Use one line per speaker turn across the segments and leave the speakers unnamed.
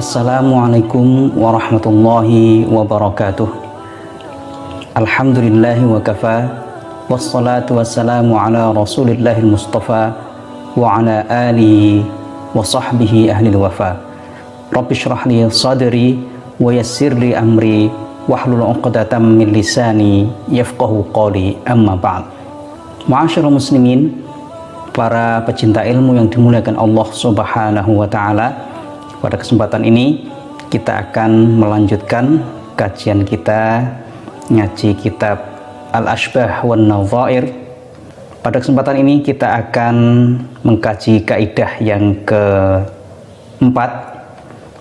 Assalamualaikum warahmatullahi wabarakatuh. Alhamdulillahi wa kafa, wassalatu wassalamu ala rasulillahil mustafa wa ala alihi wa sahbihi ahlil wafa. Rabbi shrah li sadri wa yassir li amri wahlul 'uqdatam min lisani yafqahu qawli, amma ba'd. Ma'asyiral muslimin, para pecinta ilmu yang dimuliakan Allah Subhanahu wa taala, pada kesempatan ini kita akan melanjutkan kajian kita ngaji kitab Al-Ashbah wan Nadhair. Pada kesempatan ini kita akan mengkaji kaidah yang keempat,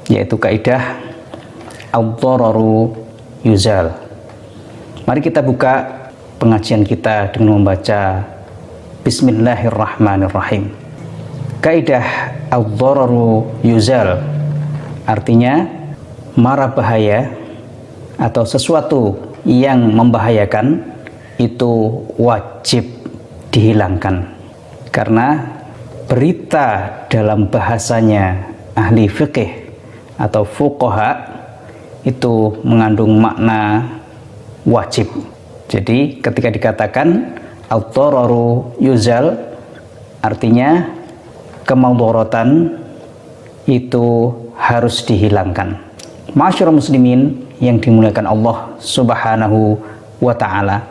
yaitu kaidah ad-dhararu yuzal. Mari kita buka pengajian kita dengan membaca Bismillahirrahmanirrahim. Kaidah ad-dhararu yuzal artinya mara bahaya atau sesuatu yang membahayakan itu wajib dihilangkan. Karena berita dalam bahasanya ahli fikih atau fuqaha itu mengandung makna wajib. Jadi ketika dikatakan ad-dhararu yuzal artinya kemadaratan itu harus dihilangkan. Ma'asyiral muslimin yang dimuliakan Allah Subhanahu wa taala,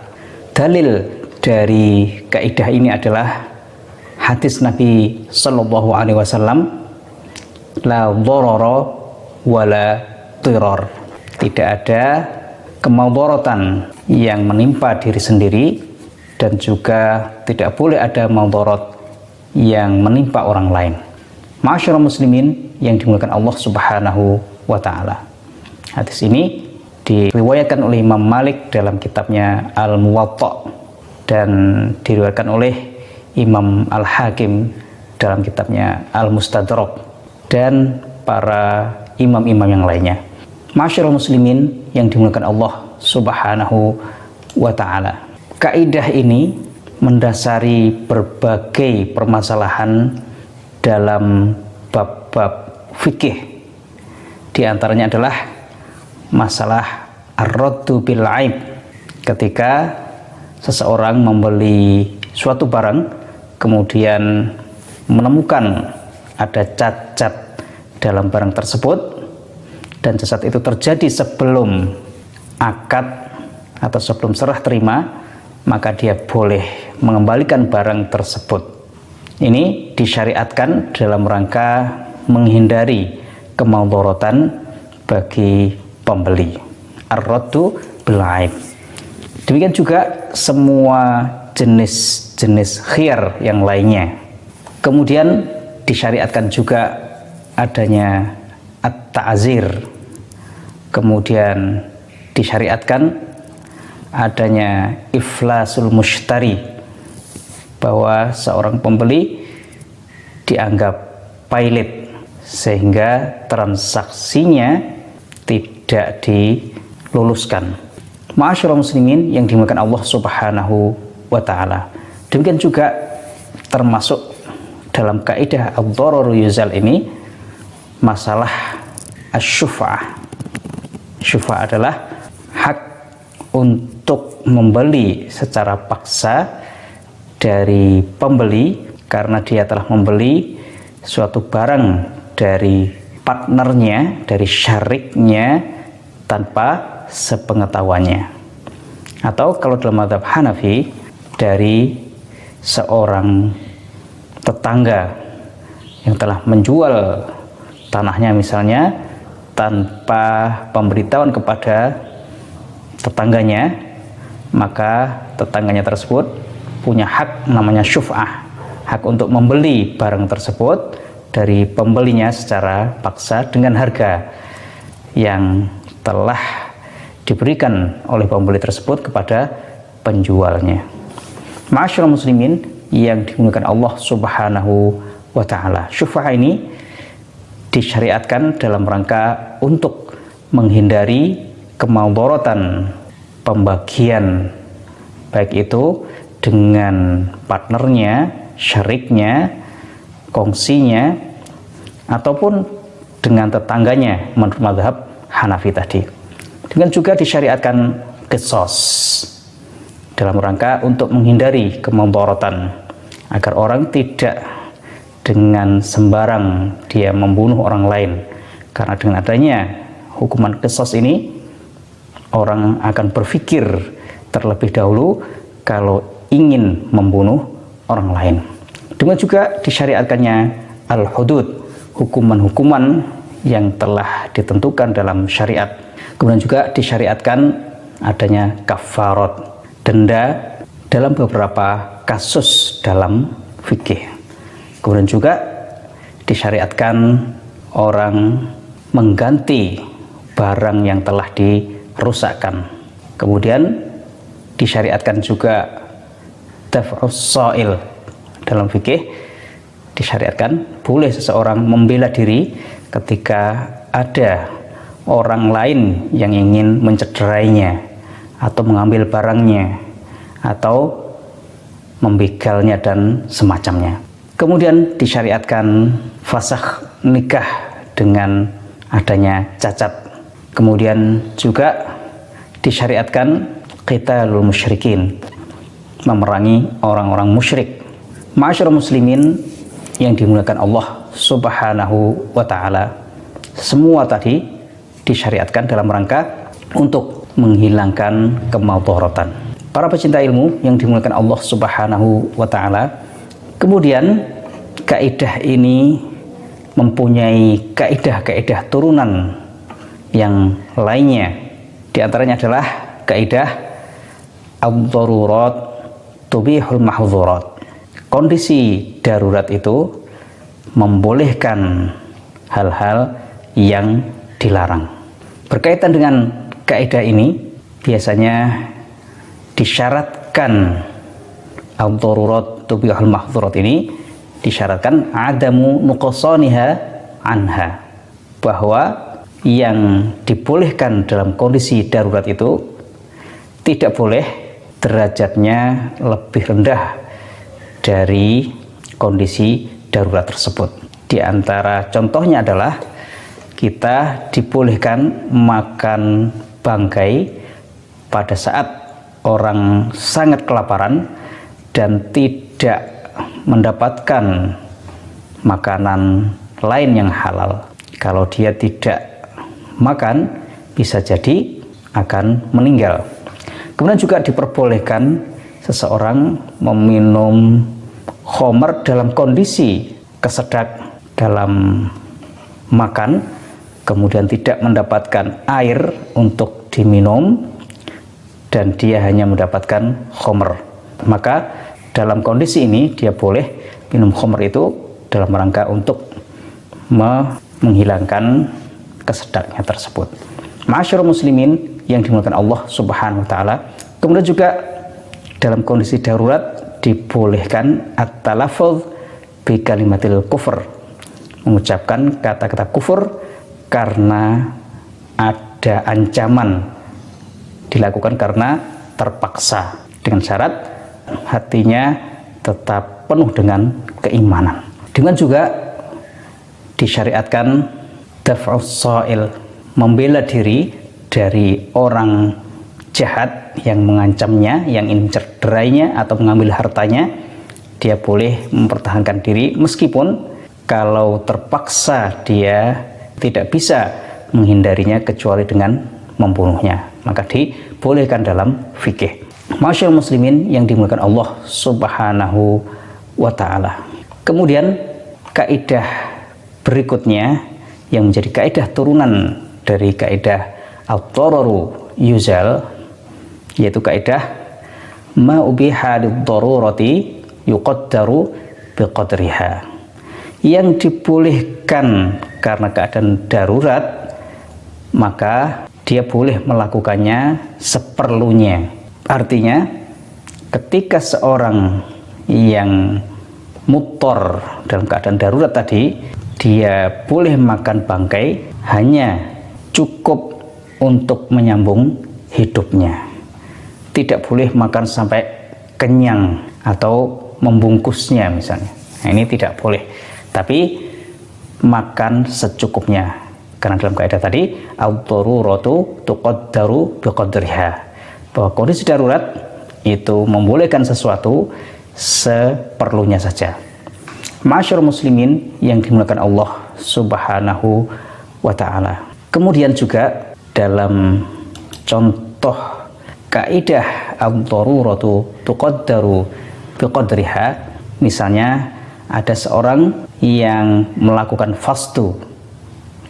dalil dari kaidah ini adalah hadis Nabi sallallahu alaihi wasallam, la dharara wala dhirar. Tidak ada kemadaratan yang menimpa diri sendiri dan juga tidak boleh ada madarat yang menimpa orang lain. Ma'asyiral muslimin yang dimuliakan Allah Subhanahu wa taala. Hadis ini diriwayatkan oleh Imam Malik dalam kitabnya Al-Muwatta dan diriwayatkan oleh Imam Al-Hakim dalam kitabnya Al-Mustadrak dan para imam-imam yang lainnya. Ma'asyiral muslimin yang dimuliakan Allah Subhanahu wa taala. Kaidah ini mendasari berbagai permasalahan dalam bab-bab fikih. Di antaranya adalah masalah ar-raddu bil aib. Ketika seseorang membeli suatu barang kemudian menemukan ada cacat dalam barang tersebut dan cacat itu terjadi sebelum akad atau sebelum serah terima, maka dia boleh mengembalikan barang tersebut. Ini disyariatkan dalam rangka menghindari kemadaratan bagi pembeli. Ar-raddu bil aib. Demikian juga semua jenis-jenis khiyar yang lainnya. Kemudian disyariatkan juga adanya at-ta'zir. Kemudian disyariatkan adanya iflasul mushtari, bahwa seorang pembeli dianggap pailit sehingga transaksinya tidak diluluskan. Ma'asyiral muslimin yang dimuliakan Allah Subhanahu wa taala. Demikian juga termasuk dalam kaidah ad-dhararu yuzal ini masalah asy-syuf'ah. Syuf'ah adalah hak untuk membeli secara paksa dari pembeli karena dia telah membeli suatu barang dari partnernya, dari syariknya tanpa sepengetahuannya. Atau kalau dalam mazhab Hanafi, dari seorang tetangga yang telah menjual tanahnya misalnya tanpa pemberitahuan kepada tetangganya, maka tetangganya tersebut punya hak namanya syuf'ah, hak untuk membeli barang tersebut dari pembelinya secara paksa dengan harga yang telah diberikan oleh pembeli tersebut kepada penjualnya. Ma'asyiral muslimin yang dimuliakan Allah Subhanahu wa taala, syuf'ah ini disyariatkan dalam rangka untuk menghindari kemadaratan pembagian, baik itu dengan partnernya, syariknya, kongsinya, ataupun dengan tetangganya menurut mazhab Hanafi tadi. Dengan juga disyariatkan qisas dalam rangka untuk menghindari kemudaratan, agar orang tidak dengan sembarang dia membunuh orang lain. Karena dengan adanya hukuman qisas ini, orang akan berpikir terlebih dahulu kalau ingin membunuh orang lain. Dengan juga disyariatkannya al-hudud, hukuman-hukuman yang telah ditentukan dalam syariat. Kemudian juga disyariatkan adanya kafarat, denda dalam beberapa kasus dalam fikih. Kemudian juga disyariatkan orang mengganti barang yang telah dirusakkan. Kemudian disyariatkan juga daf'us sha'il. Dalam fikih disyariatkan boleh seseorang membela diri ketika ada orang lain yang ingin mencederainya atau mengambil barangnya atau membegalnya dan semacamnya. Kemudian disyariatkan fasakh nikah dengan adanya cacat. Kemudian juga disyariatkan qitalul musyrikin, memerangi orang-orang musyrik. Ma'asyiral muslimin yang dimuliakan Allah Subhanahu wa ta'ala, semua tadi disyariatkan dalam rangka untuk menghilangkan kemudaratan. Para pecinta ilmu yang dimuliakan Allah Subhanahu wa ta'ala, kemudian kaidah ini mempunyai kaidah-kaidah turunan yang lainnya. Di antaranya adalah kaidah ad-darurat tubihul mahdzurat. Kondisi darurat itu membolehkan hal-hal yang dilarang. Berkaitan dengan kaidah ini, biasanya disyaratkan ad-darurat tubihul mahdzurat ini disyaratkan adamu nuqsaniha anha, bahwa yang dibolehkan dalam kondisi darurat itu tidak boleh derajatnya lebih rendah dari kondisi darurat tersebut. Di antara contohnya adalah kita dibolehkan makan bangkai pada saat orang sangat kelaparan dan tidak mendapatkan makanan lain yang halal. Kalau dia tidak makan, bisa jadi akan meninggal. Kemudian juga diperbolehkan seseorang meminum khamr dalam kondisi kesedak dalam makan, kemudian tidak mendapatkan air untuk diminum dan dia hanya mendapatkan khamr. Maka dalam kondisi ini dia boleh minum khamr itu dalam rangka untuk menghilangkan kesedaknya tersebut. Ma'asyiral muslimin yang dimuliakan Allah Subhanahu wa ta'ala, kemudian juga dalam kondisi darurat dibolehkan at-talaffuz bi kalimatil kufur, mengucapkan kata-kata kufur karena ada ancaman, dilakukan karena terpaksa, dengan syarat hatinya tetap penuh dengan keimanan. Dengan juga disyariatkan daf'us sha'il, membela diri dari orang jahat yang mengancamnya, yang ingin mencederainya atau mengambil hartanya. Dia boleh mempertahankan diri meskipun kalau terpaksa dia tidak bisa menghindarinya kecuali dengan membunuhnya, maka dibolehkan dalam fikih. Masyaallah muslimin yang dimuliakan Allah Subhanahu wa ta'ala. Kemudian kaidah berikutnya yang menjadi kaidah turunan dari kaidah ad-dararu yuzal, yaitu kaidah ma ubiha lid-darurati yuqaddaru biqadriha. Yang dibolehkan karena keadaan darurat, maka dia boleh melakukannya seperlunya. Artinya ketika seorang yang muttor dalam keadaan darurat tadi, dia boleh makan bangkai hanya cukup untuk menyambung hidupnya, tidak boleh makan sampai kenyang atau membungkusnya misalnya. Nah, ini tidak boleh. Tapi makan secukupnya. Karena dalam kaidah tadi, ad-daruratu tuqaddaru biqadriha, bahwa kondisi darurat itu membolehkan sesuatu seperlunya saja. Ma'asyiral muslimin yang dimuliakan Allah Subhanahu wa ta'ala. Kemudian juga dalam contoh kaidah ad-daruratu tuqaddaru biqadriha, misalnya ada seorang yang melakukan fastu,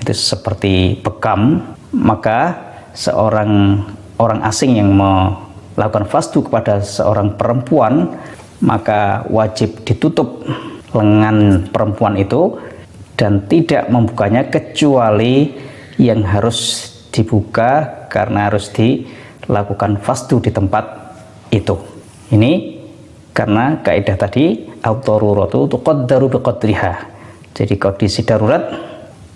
itu seperti bekam, maka seorang orang asing yang melakukan fastu kepada seorang perempuan, maka wajib ditutup lengan perempuan itu dan tidak membukanya kecuali yang harus dibuka karena harus dilakukan fastu di tempat itu. Ini karena kaidah tadi ad-daruratu tuqaddaru biqadriha. Jadi kondisi darurat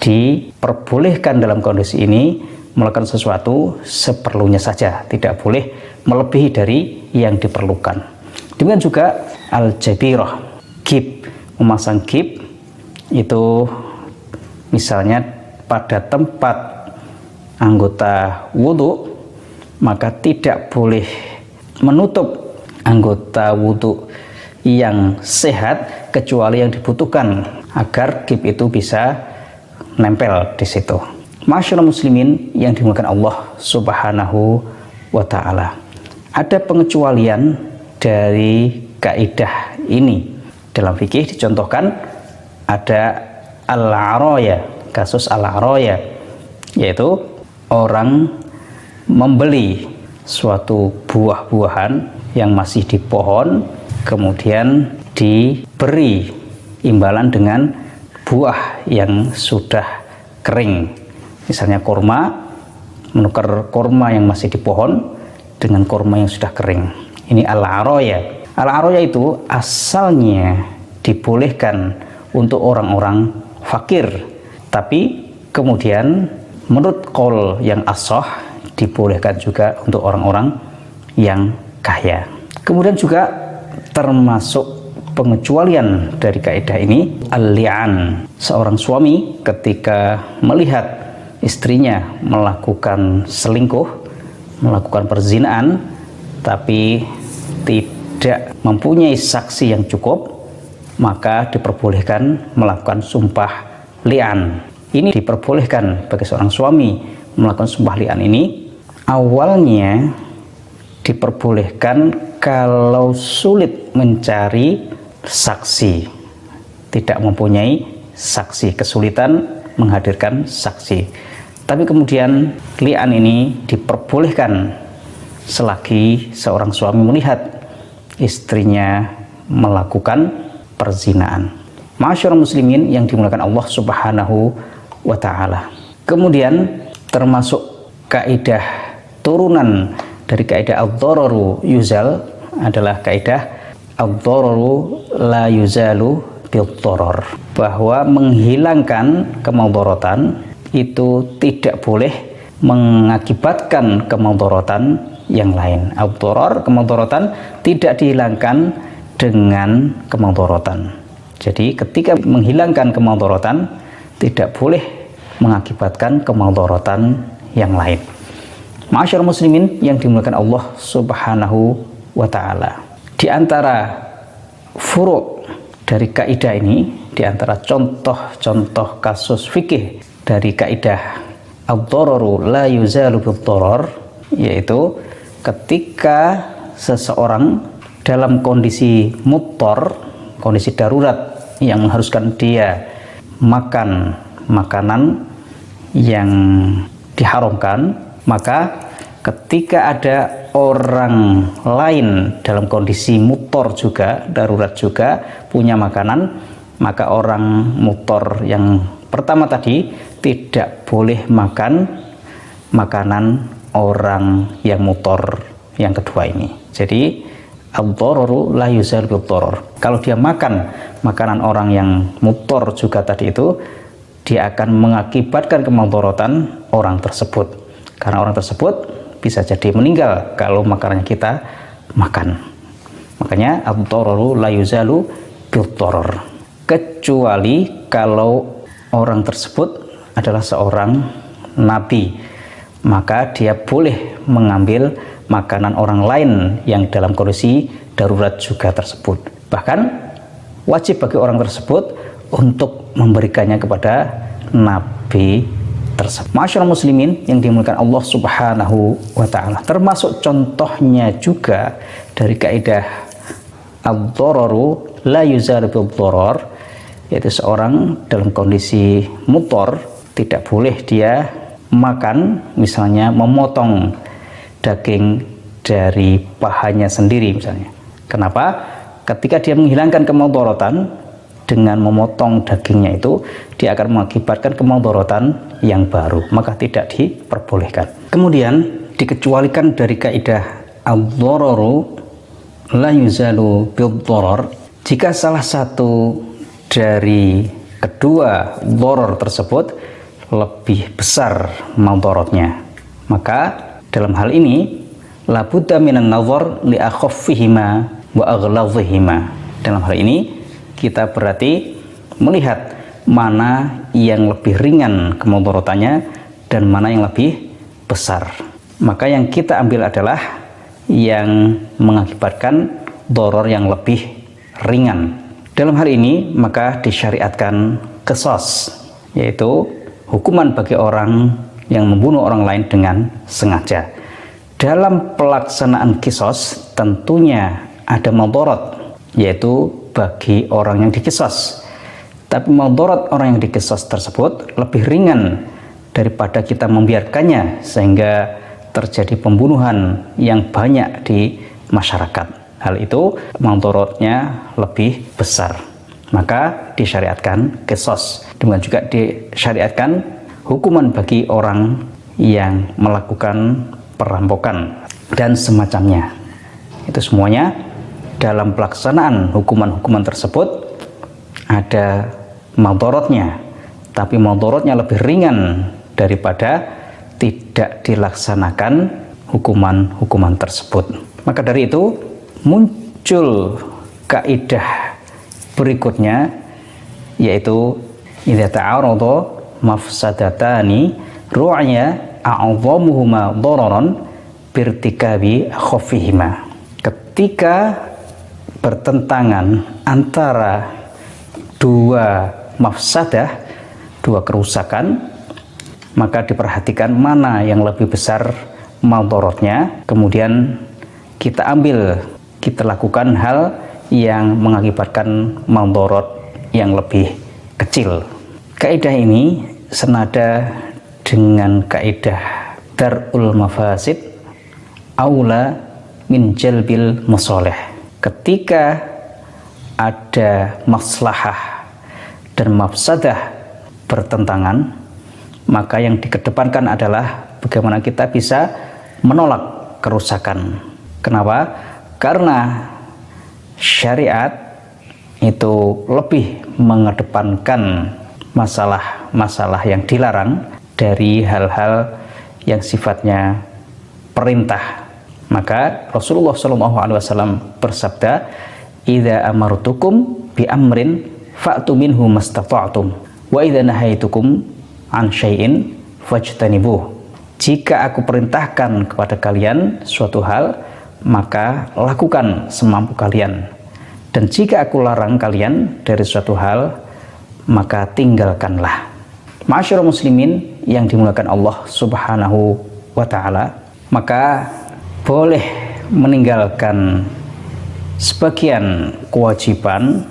diperbolehkan dalam kondisi ini melakukan sesuatu seperlunya saja, tidak boleh melebihi dari yang diperlukan. Demikian juga al-jabirah, gib, memasang gib itu misalnya pada tempat anggota wudhu, maka tidak boleh menutup anggota wudhu yang sehat kecuali yang dibutuhkan agar gib itu bisa nempel di situ. Ma'asyiral muslimin yang dimuliakan Allah Subhanahu wa ta'ala. Ada pengecualian dari kaidah ini. Dalam fikih dicontohkan ada al-araya, kasus al-araya, yaitu orang membeli suatu buah-buahan yang masih di pohon, kemudian diberi imbalan dengan buah yang sudah kering, misalnya kurma, menukar kurma yang masih di pohon dengan kurma yang sudah kering. Ini al-araya. Al-araya itu asalnya dibolehkan untuk orang-orang fakir, tapi kemudian menurut qaul yang ashah dibolehkan juga untuk orang-orang yang kaya. Kemudian juga termasuk pengecualian dari kaidah ini al-li'an. Seorang suami ketika melihat istrinya melakukan selingkuh, melakukan perzinaan, tapi tidak mempunyai saksi yang cukup, maka diperbolehkan melakukan sumpah li'an. Ini diperbolehkan bagi seorang suami melakukan sumpah li'an ini. Awalnya diperbolehkan kalau sulit mencari saksi, tidak mempunyai saksi, kesulitan menghadirkan saksi. Tapi kemudian li'an ini diperbolehkan selagi seorang suami melihat istrinya melakukan perzinaan. Ma'asyiral muslimin yang dimuliakan Allah Subhanahu wa ta'ala. Kemudian termasuk kaidah turunan dari kaidah ad-dararu yuzal adalah kaidah ad-dararu la yuzalu bil-darar, bahwa menghilangkan kemudaratan itu tidak boleh mengakibatkan kemudaratan yang lain. Ad-darar, kemudaratan, tidak dihilangkan dengan kemudaratan. Jadi ketika menghilangkan kemudaratan tidak boleh mengakibatkan kemudaratan yang lain. Ma'asyiral muslimin yang dimuliakan Allah Subhanahu wa ta'ala. Di antara furu' dari kaidah ini, di antara contoh-contoh kasus fikih dari kaidah ad-dararu la yuzalu bid-darar, yaitu ketika seseorang dalam kondisi muttor, kondisi darurat yang mengharuskan dia makan makanan yang diharamkan, maka ketika ada orang lain dalam kondisi muttor juga, darurat juga, punya makanan, maka orang muttor yang pertama tadi tidak boleh makan makanan orang yang muttor yang kedua ini. Jadi ad-dararu la yuzal bid-darar. Kalau dia makan makanan orang yang muttor juga tadi itu, dia akan mengakibatkan kemudaratan orang tersebut. Karena orang tersebut bisa jadi meninggal kalau makanannya kita makan. Makanya ad-dararu la yuzalu bid-darar. Kecuali kalau orang tersebut adalah seorang nabi, maka dia boleh mengambil makanan orang lain yang dalam kondisi darurat juga tersebut. Bahkan wajib bagi orang tersebut untuk memberikannya kepada nabi tersebut. Ma'asyiral muslimin yang dimuliakan Allah Subhanahu wa taala, termasuk contohnya juga dari kaidah ad-dhararu la yuzalu bid-dharar, yaitu seorang dalam kondisi mutor tidak boleh dia makan, misalnya memotong daging dari pahanya sendiri misalnya. Kenapa? Ketika dia menghilangkan kemudaratan dengan memotong dagingnya itu, dia akan mengakibatkan kemudaratan yang baru, maka tidak diperbolehkan. Kemudian dikecualikan dari kaidah ad-dhararu la yuzalu bid-dharar jika salah satu dari kedua dharar tersebut lebih besar mudaratnya. Maka dalam hal ini la budda minan nazar li akhaffihima wa aghlazihima. Dalam hal ini kita berarti melihat mana yang lebih ringan kemudaratannya dan mana yang lebih besar. Maka yang kita ambil adalah yang mengakibatkan dharar yang lebih ringan. Dalam hal ini maka disyariatkan qisas, yaitu hukuman bagi orang yang membunuh orang lain dengan sengaja. Dalam pelaksanaan qisas tentunya ada madarat, yaitu bagi orang yang diqisas. Tapi madarat orang yang diqisas tersebut lebih ringan daripada kita membiarkannya sehingga terjadi pembunuhan yang banyak di masyarakat. Hal itu madaratnya lebih besar, maka disyariatkan qisas. Demikian juga disyariatkan hukuman bagi orang yang melakukan perampokan dan semacamnya. Itu semuanya dalam pelaksanaan hukuman-hukuman tersebut ada madaratnya, tapi madaratnya lebih ringan daripada tidak dilaksanakan hukuman-hukuman tersebut. Maka dari itu muncul kaidah berikutnya, yaitu idza ta'arada mafsadatani ru'ya a'dhamuhuma dararan birtikabi khaffihima. Ketika bertentangan antara dua mafsadah, dua kerusakan, maka diperhatikan mana yang lebih besar madaratnya, kemudian kita ambil, kita lakukan hal yang mengakibatkan madarat yang lebih kecil. Kaidah ini senada dengan kaidah darul mafasid aula min jalbil masalih. Ketika ada maslahah dan mafsadah bertentangan, maka yang dikedepankan adalah bagaimana kita bisa menolak kerusakan. Kenapa? Karena syariat itu lebih mengedepankan masalah-masalah yang dilarang dari hal-hal yang sifatnya perintah. Maka Rasulullah SAW bersabda, "Idza amartukum bi amrin fa'tu minhu mastata'tum wa idza nahaitukum an syai'in fajtanibuh." Jika aku perintahkan kepada kalian suatu hal, maka lakukan semampu kalian. Dan jika aku larang kalian dari suatu hal, maka tinggalkanlah. Ma'asyiral muslimin yang dimuliakan Allah Subhanahu wa taala, maka boleh meninggalkan sebagian kewajiban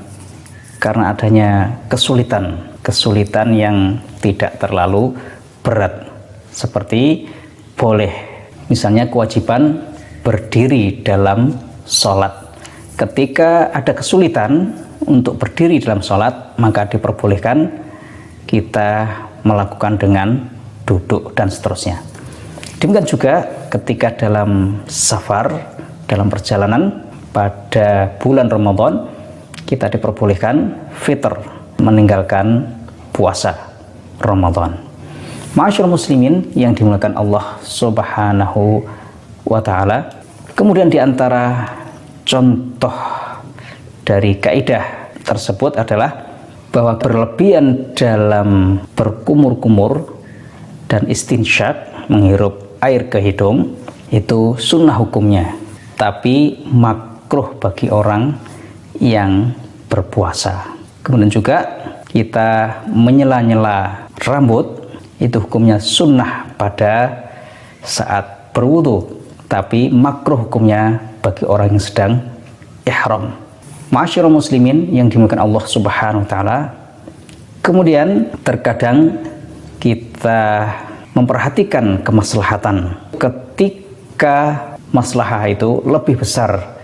karena adanya kesulitan yang tidak terlalu berat. Seperti boleh misalnya kewajiban berdiri dalam sholat. Ketika ada kesulitan untuk berdiri dalam sholat, maka diperbolehkan kita melakukan dengan duduk dan seterusnya. Demikian juga ketika dalam safar, dalam perjalanan pada bulan Ramadan, kita diperbolehkan fitr, meninggalkan puasa Ramadan. Ma'asyiral muslimin yang dimuliakan Allah Subhanahu wa ta'ala, kemudian diantara contoh dari kaidah tersebut adalah bahwa berlebihan dalam berkumur-kumur dan istinsyak, menghirup air ke hidung, itu sunnah hukumnya, tapi makruh bagi orang yang berpuasa. Kemudian juga kita menyela-nyela rambut, itu hukumnya sunnah pada saat berwudu, tapi makruh hukumnya bagi orang yang sedang ihram. Ma'asyiral muslimin yang dimuliakan Allah Subhanahu wa taala. Kemudian terkadang kita memperhatikan kemaslahatan ketika maslahah itu lebih besar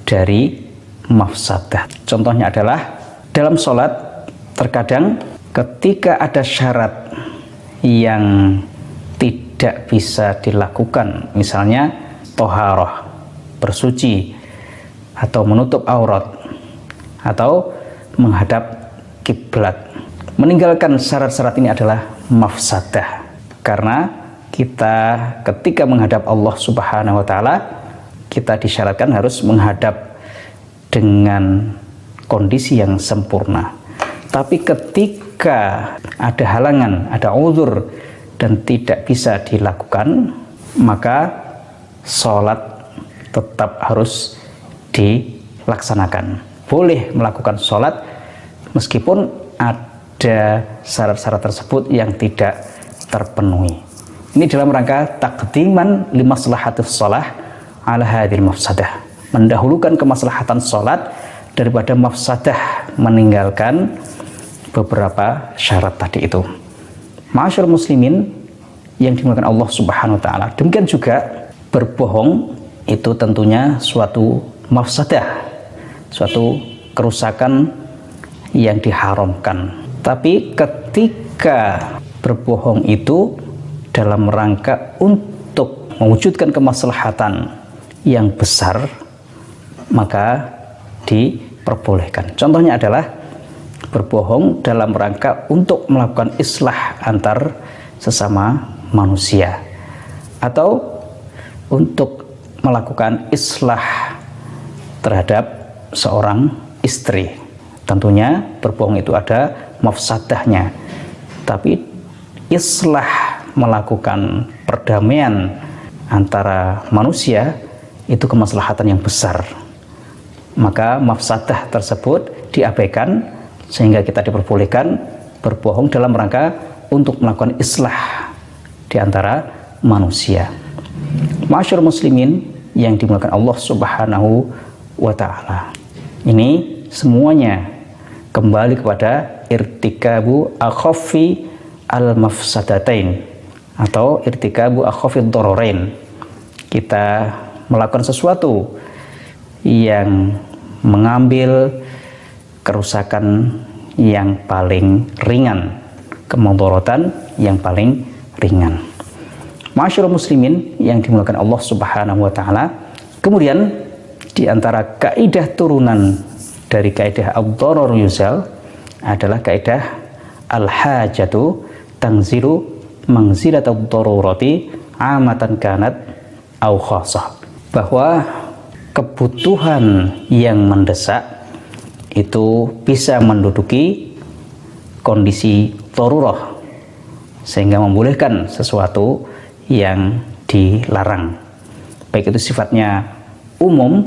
dari mafsadah. Contohnya adalah dalam sholat, terkadang ketika ada syarat yang tidak bisa dilakukan, misalnya toharoh, bersuci, atau menutup aurat, atau menghadap kiblat. Meninggalkan syarat-syarat ini adalah mafsadah, karena kita ketika menghadap Allah Subhanahu wa taala, kita disyaratkan harus menghadap dengan kondisi yang sempurna. Tapi ketika ada halangan, ada uzur dan tidak bisa dilakukan, maka sholat tetap harus dilaksanakan. Boleh melakukan sholat meskipun ada syarat-syarat tersebut yang tidak terpenuhi. Ini dalam rangka taqdiman limaslahatis shalah ala hadhil mafsadah, mendahulukan kemaslahatan sholat daripada mafsadah meninggalkan beberapa syarat tadi itu. Ma'asyiral muslimin yang dimuliakan Allah Subhanahu wa taala. Demikian juga berbohong itu tentunya suatu mafsadah, suatu kerusakan yang diharamkan. Tapi ketika berbohong itu dalam rangka untuk mewujudkan kemaslahatan yang besar, maka diperbolehkan. Contohnya adalah berbohong dalam rangka untuk melakukan islah antar sesama manusia, atau untuk melakukan islah terhadap seorang istri. Tentunya berbohong itu ada mafsadahnya, tapi islah, melakukan perdamaian antara manusia, itu kemaslahatan yang besar. Maka mafsadah tersebut diabaikan, sehingga kita diperbolehkan berbohong dalam rangka untuk melakukan islah di antara manusia. Ma'asyiral muslimin yang dimuliakan Allah Subhanahu wa taala. Ini semuanya kembali kepada irtikabu akhaffi al-mafsadatain atau irtikabu akhaffi ad-dararain. Kita melakukan sesuatu yang mengambil kerusakan yang paling ringan, kemudaratan yang paling ringan. Ma'asyiral muslimin yang dimuliakan Allah Subhanahu wa taala. Kemudian di antara kaidah turunan dari kaidah ad-darar yuzal adalah kaidah al-hajatu tanzilu manzilat ad-darurati amatan kanat au khassah, bahwa kebutuhan yang mendesak itu bisa menduduki kondisi darurah, sehingga membolehkan sesuatu yang dilarang, baik itu sifatnya umum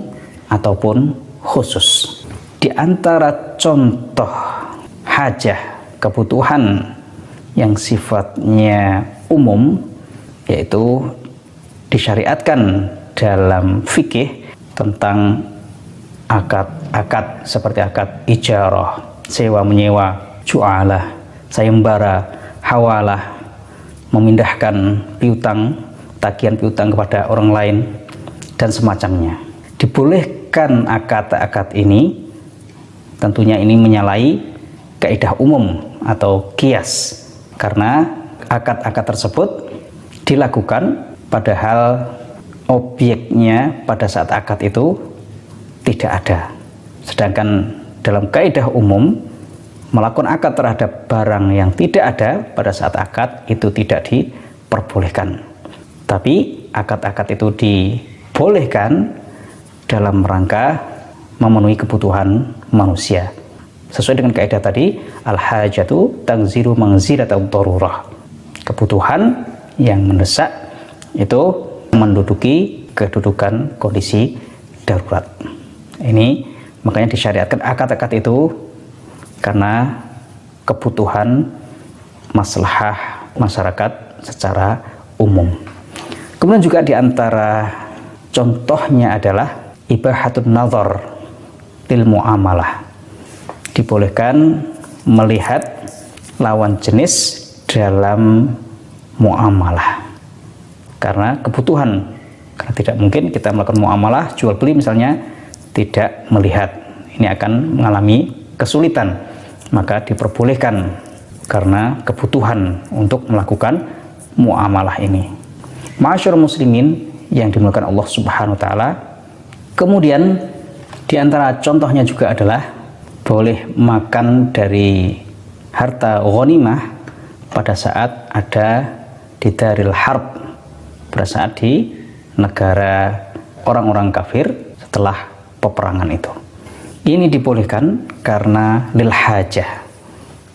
ataupun khusus. Di antara contoh hajah, kebutuhan yang sifatnya umum, yaitu disyariatkan dalam fikih tentang akad-akad seperti akad ijarah, sewa menyewa, ju'alah, sayembara, hawalah, memindahkan piutang, tagihan piutang kepada orang lain, dan semacamnya. Dibolehkan akad-akad ini, tentunya ini menyalahi kaidah umum atau qiyas, karena akad-akad tersebut dilakukan padahal objeknya pada saat akad itu tidak ada. Sedangkan dalam kaidah umum, melakukan akad terhadap barang yang tidak ada pada saat akad itu tidak diperbolehkan. Tapi akad-akad itu dibolehkan dalam rangka memenuhi kebutuhan manusia. Sesuai dengan kaidah tadi, al-hajatu tangzilu manzilatad darurah. Kebutuhan yang mendesak itu menduduki kedudukan kondisi darurat. Ini makanya disyariatkan akad-akad itu karena kebutuhan maslahah masyarakat secara umum. Kemudian juga diantara contohnya adalah ibahatun nazar lil muamalah. Dibolehkan melihat lawan jenis dalam muamalah karena kebutuhan, karena tidak mungkin kita melakukan muamalah jual beli misalnya tidak melihat, ini akan mengalami kesulitan, maka diperbolehkan karena kebutuhan untuk melakukan muamalah ini. Ma'asyiral muslimin yang dimuliakan Allah Subhanahu wa taala, kemudian di antara contohnya juga adalah boleh makan dari harta ghanimah pada saat ada di daril harb, pada saat di negara orang-orang kafir setelah peperangan itu. Ini dibolehkan karena lil hajah,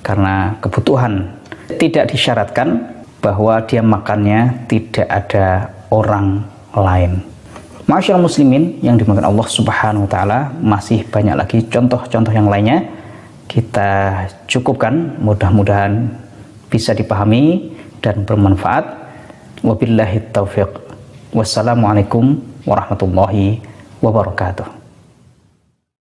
karena kebutuhan. Tidak disyaratkan bahwa dia makannya tidak ada orang lain. Ma'asyiral muslimin yang dimuliakan Allah Subhanahu wa taala, masih banyak lagi contoh-contoh yang lainnya. Kita cukupkan, mudah-mudahan bisa dipahami dan bermanfaat. Wabillahi taufiq. Wassalamualaikum warahmatullahi wabarakatuh.